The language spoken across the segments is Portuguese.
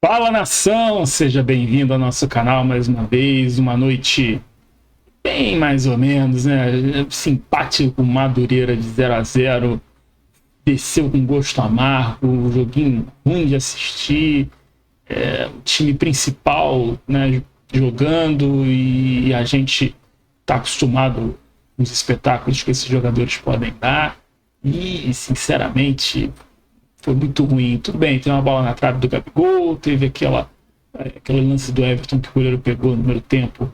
Fala, nação! Seja bem-vindo ao nosso canal mais uma vez. Uma noite bem mais ou menos, né? Simpático, Madureira de 0-0. Desceu com gosto amargo, um joguinho ruim de assistir. O time principal, né, jogando, e a gente está acostumado com os espetáculos que esses jogadores podem dar. E, sinceramente, foi muito ruim. Tudo bem, tem uma bola na trave do Gabigol, teve aquele lance do Everton que o goleiro pegou no primeiro tempo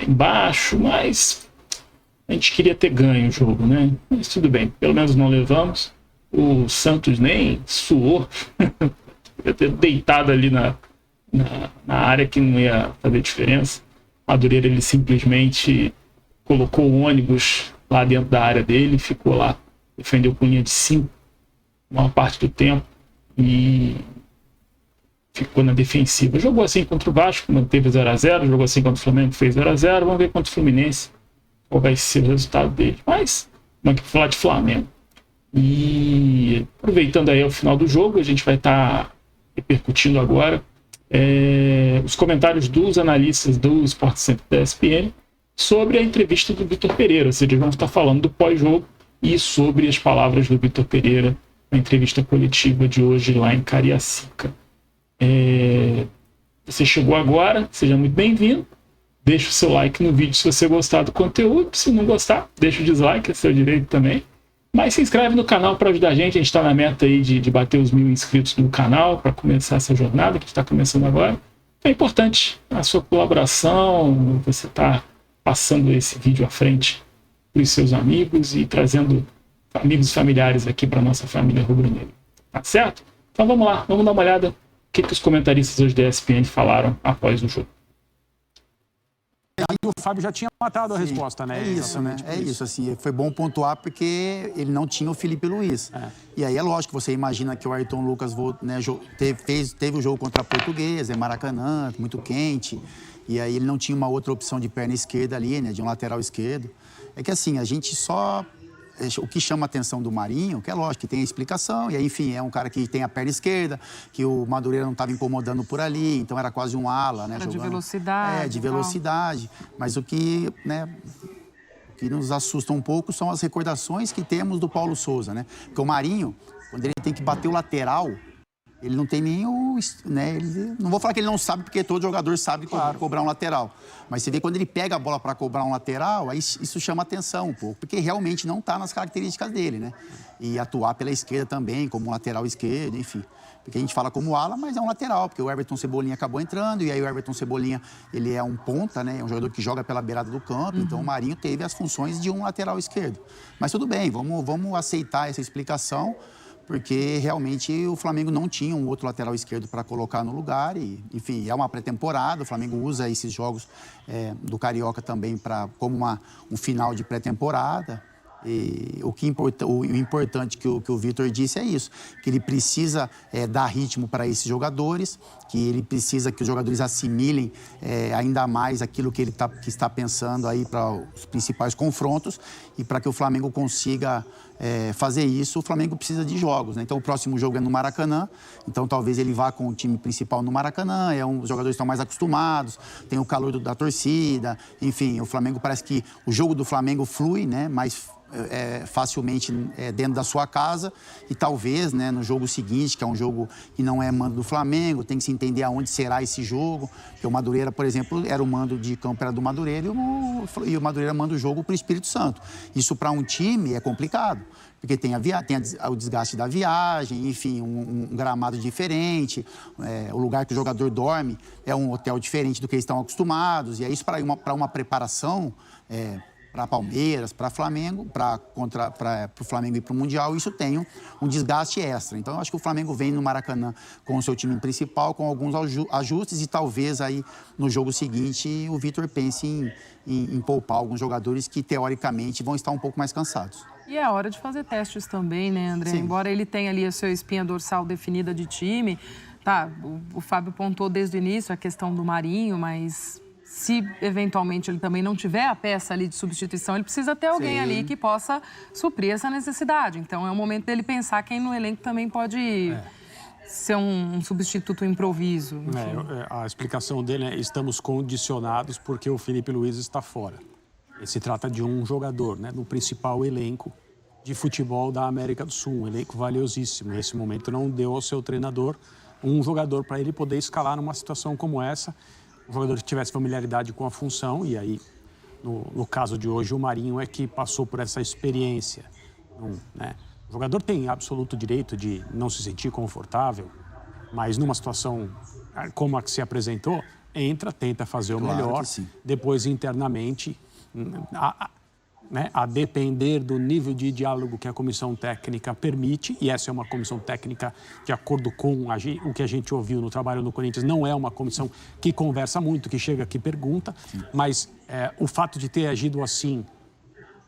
embaixo, mas a gente queria ter ganho o jogo, né? Mas tudo bem, pelo menos não levamos. O Santos nem suou, ia ter deitado ali na área que não ia fazer diferença. Madureira, ele simplesmente colocou o ônibus lá dentro da área dele, ficou lá, defendeu com linha de 5 uma parte do tempo e ficou na defensiva. Jogou assim contra o Vasco, manteve 0-0, jogou assim contra o Flamengo, fez 0-0. Vamos ver contra o Fluminense qual vai ser o resultado dele. Mas vamos falar de Flamengo. E aproveitando aí o final do jogo, a gente vai estar repercutindo agora os comentários dos analistas do Sport Center da ESPN sobre a entrevista do Vitor Pereira. Ou seja, eles vão estar falando do pós-jogo e sobre as palavras do Vitor Pereira na entrevista coletiva de hoje lá em Cariacica. Você chegou agora, seja muito bem-vindo. Deixa o seu like no vídeo se você gostar do conteúdo. Se não gostar, deixa o dislike, é seu direito também. Mas se inscreve no canal para ajudar a gente. A gente está na meta aí de bater os 1000 inscritos no canal para começar essa jornada que está começando agora. É importante a sua colaboração, você está passando esse vídeo à frente para os seus amigos e trazendo amigos e familiares aqui para nossa família rubro-negra. Tá certo? Então vamos lá, vamos dar uma olhada o que os comentaristas hoje da ESPN falaram após o jogo. O Fábio já tinha matado a resposta, né? É isso, né? É isso, assim, foi bom pontuar porque ele não tinha o Felipe Luiz. E aí é lógico, você imagina que o Ayrton Lucas teve o jogo contra a Portuguesa, Maracanã, muito quente, e aí ele não tinha uma outra opção de perna esquerda ali, né? De um lateral esquerdo. É que assim, a gente só... O que chama a atenção do Marinho, que é lógico que tem a explicação, e aí, enfim, é um cara que tem a perna esquerda, que o Madureira não estava incomodando por ali, então era quase um ala, né? Era jogando. De velocidade. De velocidade. Mas o que, né, que nos assusta um pouco são as recordações que temos do Paulo Souza, né? Porque o Marinho, quando ele tem que bater o lateral, ele não tem nem o... Né, não vou falar que ele não sabe, porque todo jogador sabe cobrar um lateral. Mas você vê quando ele pega a bola para cobrar um lateral, aí isso chama atenção um pouco, porque realmente não está nas características dele, né? E atuar pela esquerda também, como um lateral esquerdo, enfim. Porque a gente fala como ala, mas é um lateral, porque o Everton Cebolinha acabou entrando, e aí o Everton Cebolinha, ele é um ponta, né? É um jogador que joga pela beirada do campo, então o Marinho teve as funções de um lateral esquerdo. Mas tudo bem, vamos aceitar essa explicação, porque realmente o Flamengo não tinha um outro lateral esquerdo para colocar no lugar e, enfim, é uma pré-temporada, o Flamengo usa esses jogos do Carioca também como um final de pré-temporada. E o importante que o Vitor disse é isso, que ele precisa dar ritmo para esses jogadores, que ele precisa que os jogadores assimilem ainda mais aquilo que ele está pensando aí para os principais confrontos, e para que o Flamengo consiga fazer isso, o Flamengo precisa de jogos, né? Então o próximo jogo é no Maracanã, então talvez ele vá com o time principal no Maracanã, os jogadores estão mais acostumados, tem o calor da torcida, enfim, o Flamengo parece que o jogo do Flamengo flui, né? Mais facilmente dentro da sua casa, e talvez, né, no jogo seguinte, que é um jogo que não é mando do Flamengo, tem que se entender aonde será esse jogo, porque o Madureira, por exemplo, era o mando de campo era do Madureira, e o Madureira manda o jogo para o Espírito Santo. Isso para um time é complicado, porque tem o desgaste da viagem, enfim, um gramado diferente, o lugar que o jogador dorme é um hotel diferente do que eles estão acostumados, e é isso para uma preparação para Palmeiras, para Flamengo, para o Flamengo ir para o Mundial, isso tem um desgaste extra. Então, eu acho que o Flamengo vem no Maracanã com o seu time principal, com alguns ajustes, e talvez aí no jogo seguinte o Vitor pense em poupar alguns jogadores que, teoricamente, vão estar um pouco mais cansados. E é hora de fazer testes também, né, André? Sim. Embora ele tenha ali a sua espinha dorsal definida de time, tá, o Fábio pontuou desde o início a questão do Marinho, mas se eventualmente ele também não tiver a peça ali de substituição, ele precisa ter alguém ali que possa suprir essa necessidade. Então é o momento dele pensar quem no elenco também pode ser um substituto improviso. A explicação dele é: estamos condicionados porque o Felipe Luiz está fora. E se trata de um jogador, né, no principal elenco de futebol da América do Sul, um elenco valiosíssimo. Nesse momento não deu ao seu treinador um jogador para ele poder escalar numa situação como essa, um jogador que tivesse familiaridade com a função, e aí, no caso de hoje, o Marinho é que passou por essa experiência, né? O jogador tem absoluto direito de não se sentir confortável, mas numa situação como a que se apresentou, entra, tenta fazer o melhor, depois internamente, a depender do nível de diálogo que a comissão técnica permite, e essa é uma comissão técnica, de acordo com o que a gente ouviu no trabalho no Corinthians, não é uma comissão que conversa muito, que chega aqui e pergunta, mas o fato de ter agido assim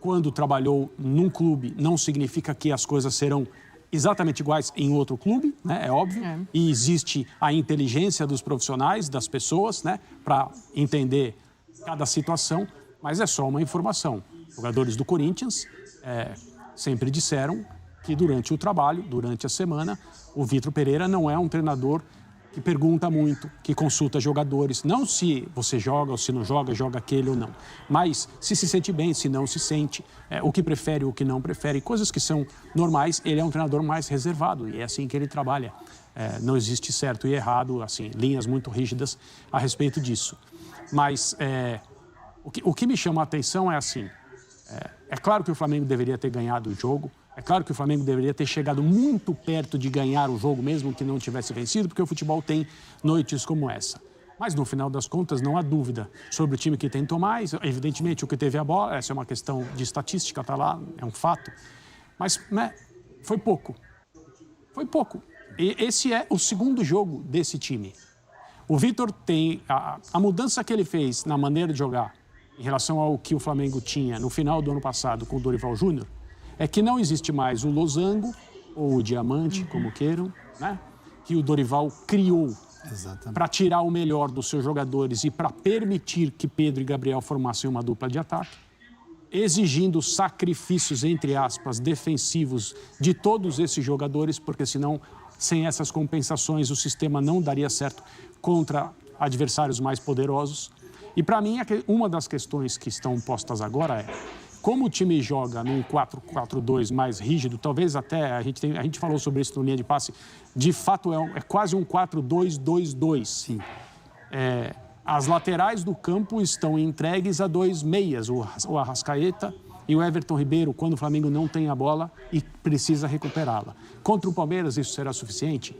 quando trabalhou num clube não significa que as coisas serão exatamente iguais em outro clube, né? É óbvio. E existe a inteligência dos profissionais, das pessoas, né, para entender cada situação, mas é só uma informação. Jogadores do Corinthians sempre disseram que durante o trabalho, durante a semana, o Vitor Pereira não é um treinador que pergunta muito, que consulta jogadores, não se você joga ou se não joga, joga aquele ou não, mas se sente bem, se não se sente, o que prefere, o que não prefere, coisas que são normais. Ele é um treinador mais reservado e é assim que ele trabalha. Não existe certo e errado, assim, linhas muito rígidas a respeito disso. Mas o que me chama a atenção é assim, é claro que o Flamengo deveria ter ganhado o jogo, é claro que o Flamengo deveria ter chegado muito perto de ganhar o jogo, mesmo que não tivesse vencido, porque o futebol tem noites como essa. Mas, no final das contas, não há dúvida sobre o time que tentou mais. Evidentemente, o que teve a bola, essa é uma questão de estatística, está lá, é um fato. Mas, né, foi pouco. Foi pouco. E esse é o segundo jogo desse time. O Vitor tem... A mudança que ele fez na maneira de jogar, em relação ao que o Flamengo tinha no final do ano passado com o Dorival Júnior, é que não existe mais o losango, ou o diamante, como queiram, né, que o Dorival criou para tirar o melhor dos seus jogadores e para permitir que Pedro e Gabriel formassem uma dupla de ataque, exigindo sacrifícios, entre aspas, defensivos de todos esses jogadores, porque senão, sem essas compensações, o sistema não daria certo contra adversários mais poderosos. E para mim, uma das questões que estão postas agora é: como o time joga num 4-4-2 mais rígido, talvez até, a gente falou sobre isso no linha de passe, de fato é quase um 4-2-2-2. Sim. As laterais do campo estão entregues a dois meias, o Arrascaeta e o Everton Ribeiro, quando o Flamengo não tem a bola e precisa recuperá-la. Contra o Palmeiras isso será suficiente?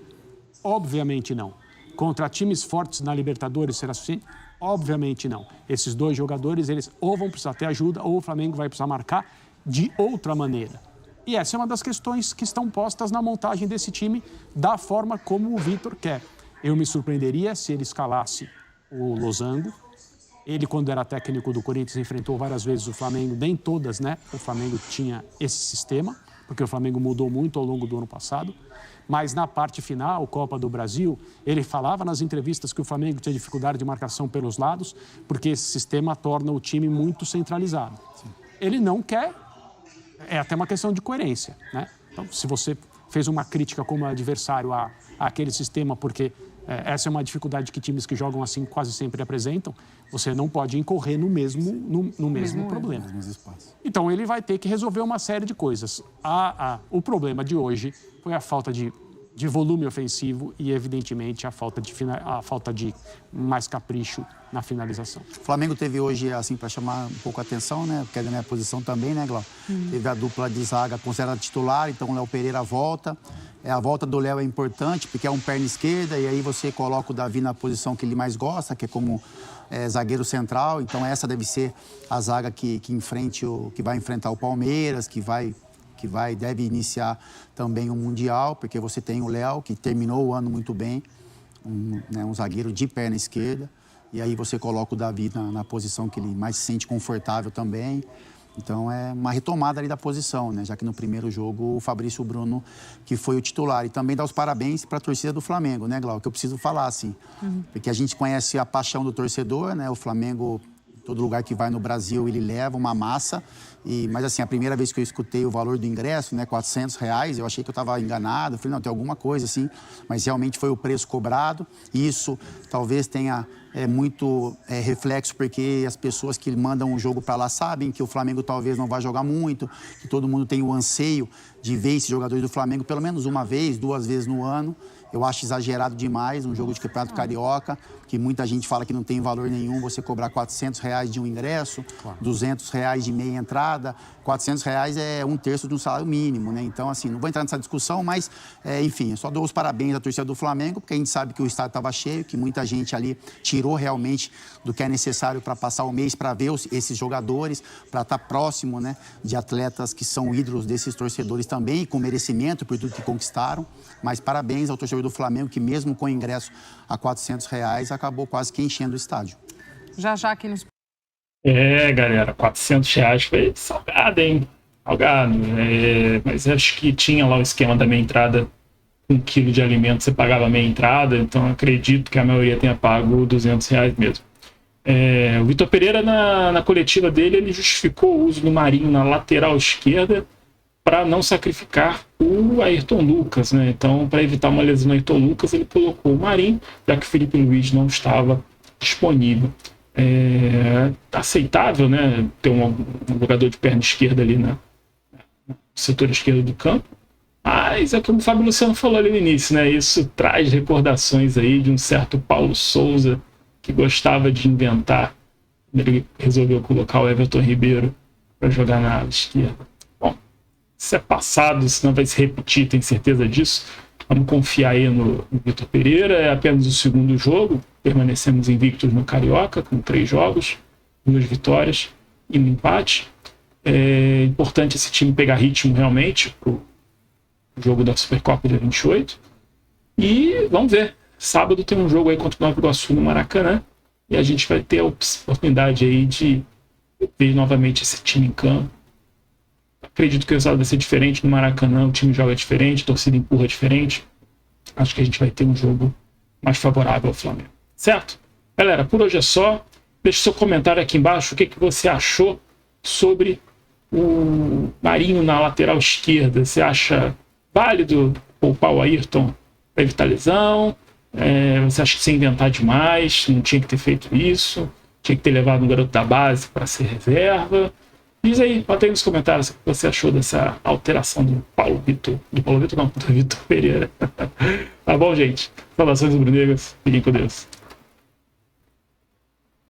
Obviamente não. Contra times fortes na Libertadores será suficiente? Obviamente não. Esses dois jogadores, eles ou vão precisar ter ajuda ou o Flamengo vai precisar marcar de outra maneira. E essa é uma das questões que estão postas na montagem desse time, da forma como o Vitor quer. Eu me surpreenderia se ele escalasse o losango. Ele, quando era técnico do Corinthians, enfrentou várias vezes o Flamengo, nem todas, né? O Flamengo tinha esse sistema, porque o Flamengo mudou muito ao longo do ano passado. Mas na parte final, Copa do Brasil, ele falava nas entrevistas que o Flamengo tinha dificuldade de marcação pelos lados, porque esse sistema torna o time muito centralizado. Sim. Ele não quer, é até uma questão de coerência, né? Então, se você fez uma crítica como adversário àquele sistema, porque essa é uma dificuldade que times que jogam assim quase sempre apresentam, você não pode incorrer no mesmo problema. Então, ele vai ter que resolver uma série de coisas. O problema de hoje foi a falta de volume ofensivo e, evidentemente, a falta de mais capricho na finalização. O Flamengo teve hoje, assim, para chamar um pouco a atenção, né? Porque é da minha posição também, né, Glau? Teve a dupla de zaga considerada titular, então o Léo Pereira volta. A volta do Léo é importante, porque é um perna esquerda, e aí você coloca o Davi na posição que ele mais gosta, que é como zagueiro central. Então essa deve ser a zaga que vai enfrentar o Palmeiras, que deve iniciar também o Mundial, porque você tem o Léo, que terminou o ano muito bem, um zagueiro de perna esquerda, e aí você coloca o Davi na posição que ele mais se sente confortável também. Então, é uma retomada ali da posição, né? Já que no primeiro jogo o Fabrício Bruno, que foi o titular. E também dar os parabéns para a torcida do Flamengo, né, Glau? Que eu preciso falar, assim. Porque a gente conhece a paixão do torcedor, né? O Flamengo, Todo lugar que vai no Brasil ele leva uma massa. Mas assim, a primeira vez que eu escutei o valor do ingresso, né, R$400, eu achei que eu estava enganado. Eu falei, não, tem alguma coisa assim. Mas realmente foi o preço cobrado. Isso talvez tenha muito reflexo, porque as pessoas que mandam o jogo para lá sabem que o Flamengo talvez não vai jogar muito, que todo mundo tem o anseio de ver esses jogadores do Flamengo pelo menos uma vez, 2 vezes no ano. Eu acho exagerado demais um jogo de Campeonato Carioca, que muita gente fala que não tem valor nenhum você cobrar R$400 de um ingresso, R$200 de meia entrada. R$400 é 1/3 de um salário mínimo, né? Então, assim, não vou entrar nessa discussão, mas, enfim, eu só dou os parabéns à torcida do Flamengo, porque a gente sabe que o estádio estava cheio, que muita gente ali tirou realmente do que é necessário para passar o mês, para ver esses jogadores, para estar próximo, né, de atletas que são ídolos desses torcedores também, com merecimento por tudo que conquistaram. Mas parabéns ao torcedor do Flamengo, que mesmo com ingresso a R$400, acabou quase que enchendo o estádio. Já aqui nos... Galera, R$400 foi salgado, hein? Salgado. Mas acho que tinha lá o esquema da meia entrada, 1 quilo de alimento você pagava meia entrada, então acredito que a maioria tenha pago R$200 mesmo. O Vitor Pereira, na coletiva dele, ele justificou o uso do Marinho na lateral esquerda para não sacrificar o Ayrton Lucas, né? Então, para evitar uma lesão no Ayrton Lucas, ele colocou o Marinho, já que o Felipe Luiz não estava disponível. Aceitável, né? Ter um jogador de perna esquerda ali no setor esquerdo do campo. Mas é como o Fábio Luciano falou ali no início, né? Isso traz recordações aí de um certo Paulo Souza, que gostava de inventar. Ele resolveu colocar o Everton Ribeiro para jogar na ala esquerda. Bom, isso é passado, senão vai se repetir, tenho certeza disso. Vamos confiar aí no Vitor Pereira. É apenas o segundo jogo. Permanecemos invictos no Carioca, com 3 jogos, 2 vitórias e um empate. É importante esse time pegar ritmo realmente para o jogo da Supercopa dia 28. E vamos ver. Sábado tem um jogo aí contra o Nova Iguaçu no Maracanã. E a gente vai ter a oportunidade aí de ver novamente esse time em campo. Acredito que o resultado vai ser diferente no Maracanã. O time joga diferente, a torcida empurra diferente. Acho que a gente vai ter um jogo mais favorável ao Flamengo. Certo? Galera, por hoje é só. Deixe seu comentário aqui embaixo. O que você achou sobre o Marinho na lateral esquerda? Você acha válido poupar o Ayrton para evitar lesão? Você acha que se inventar demais? Não tinha que ter feito isso? Tinha que ter levado um garoto da base para ser reserva? Diz aí, bota aí nos comentários o que você achou dessa alteração do Vitor Pereira. Tá bom, gente? Saudações rubro-negras. Fiquem com Deus.